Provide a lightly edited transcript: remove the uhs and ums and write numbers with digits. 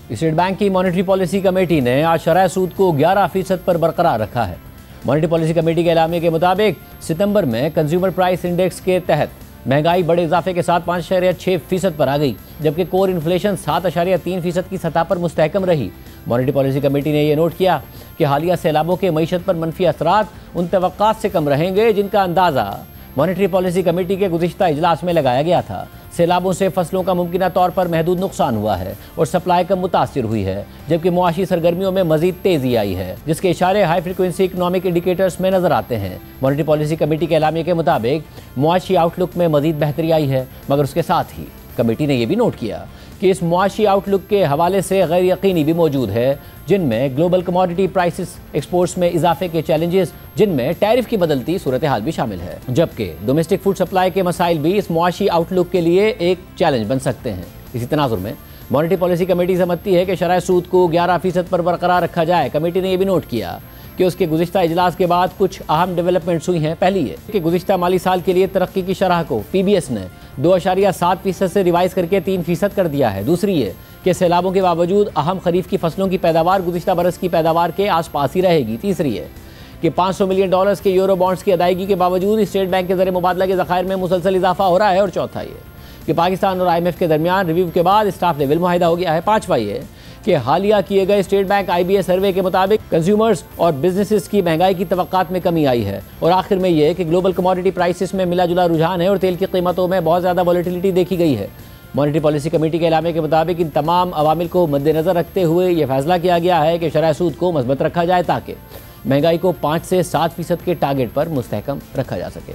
State bank की monetary policy committee ने आज शरह सूद को 11% पर बरकरार रखा है। मॉनेटरी पॉलिसी कमेटी के एलामिया के मुताबिक सितंबर में कंज्यूमर प्राइस इंडेक्स के तहत महंगाई बड़े इजाफे के साथ 5.6% पर आ गई, जबकि कोर इन्फ्लेशन 7.3% की सतह पर मुस्तहकम रही। मॉनेटरी पॉलिसी कमेटी ने यह नोट किया कि हालिया सैलाबों के मईशत पर मनफी असरात उन तवक्कात से कम रहेंगे जिनका अंदाज़ा मॉनेटरी पॉलिसी कमेटी के गुज़िश्ता इजलास में लगाया गया था। सैलाबों से फसलों का मुमकिना तौर पर महदूद नुकसान हुआ है और सप्लाई कम मुतासिर हुई है, जबकि मुआशी सरगर्मियों में मजीद तेजी आई है, जिसके इशारे हाई फ्रिक्वेंसी इकनॉमिक इंडिकेटर्स में नजर आते हैं। मॉनेटरी पॉलिसी कमेटी के एलामिया के मुताबिक मुआशी आउटलुक में मजीद बेहतरी आई है, मगर उसके साथ ही कमेटी ने यह भी नोट किया कि इस मुआशी आउटलुक के हवाले से गैर यकीनी भी मौजूद है, जिनमें ग्लोबल कमोडिटी प्राइसेस, एक्सपोर्ट्स में इजाफे के चैलेंजेस, जिनमें टैरिफ की बदलती सूरत हाल भी शामिल है, जबकि डोमेस्टिक फूड सप्लाई के मसाइल भी इस मुआशी आउटलुक के लिए एक चैलेंज बन सकते हैं। इसी तनाजुर में मॉनेटरी पॉलिसी कमेटी समझती है कि शरह सूद को 11% पर बरकरार रखा जाए। कमेटी ने यह भी नोट किया कि उसके गुज़िश्ता इजलास के बाद कुछ अहम डेवलपमेंट्स हुई हैं। पहली है कि गुज़िश्ता माली साल के लिए तरक्की की शरह को PBS ने 2.7% से रिवाइज करके 3% कर दिया है। दूसरी है कि सैलाबों के बावजूद अहम खरीफ की फसलों की पैदावार गुज़िश्ता बरस की पैदावार के आसपास ही रहेगी। तीसरी है कि $500 मिलियन के यूरो बॉन्ड्स की अदायगी के बावजूद स्टेट बैंक के ज़रिए मुबादला के ज़खायर में मुसलसल इजाफा हो रहा है। और चौथा ये कि पाकिस्तान और IMF के दरमियान रिव्यू के बाद स्टाफ लेवल मुआहिदा हो गया है। पाँचवा ये कि हालिया किए गए स्टेट बैंक IBA सर्वे के मुताबिक कंज्यूमर्स और बिजनेसेस की महंगाई की तवक्कात में कमी आई है। और आखिर में यह कि ग्लोबल कमोडिटी प्राइसेस में मिला जुला रुझान है और तेल की कीमतों में बहुत ज़्यादा वॉलेटिलिटी देखी गई है। मॉनेटरी पॉलिसी कमेटी के एलामिया के मुताबिक इन तमाम अवामिल को मद्देनजर रखते हुए यह फैसला किया गया है कि शरह सूद को मजबूत रखा जाए ताकि महंगाई को 5 से 7% के टारगेट पर मुस्तहकम रखा जा सके।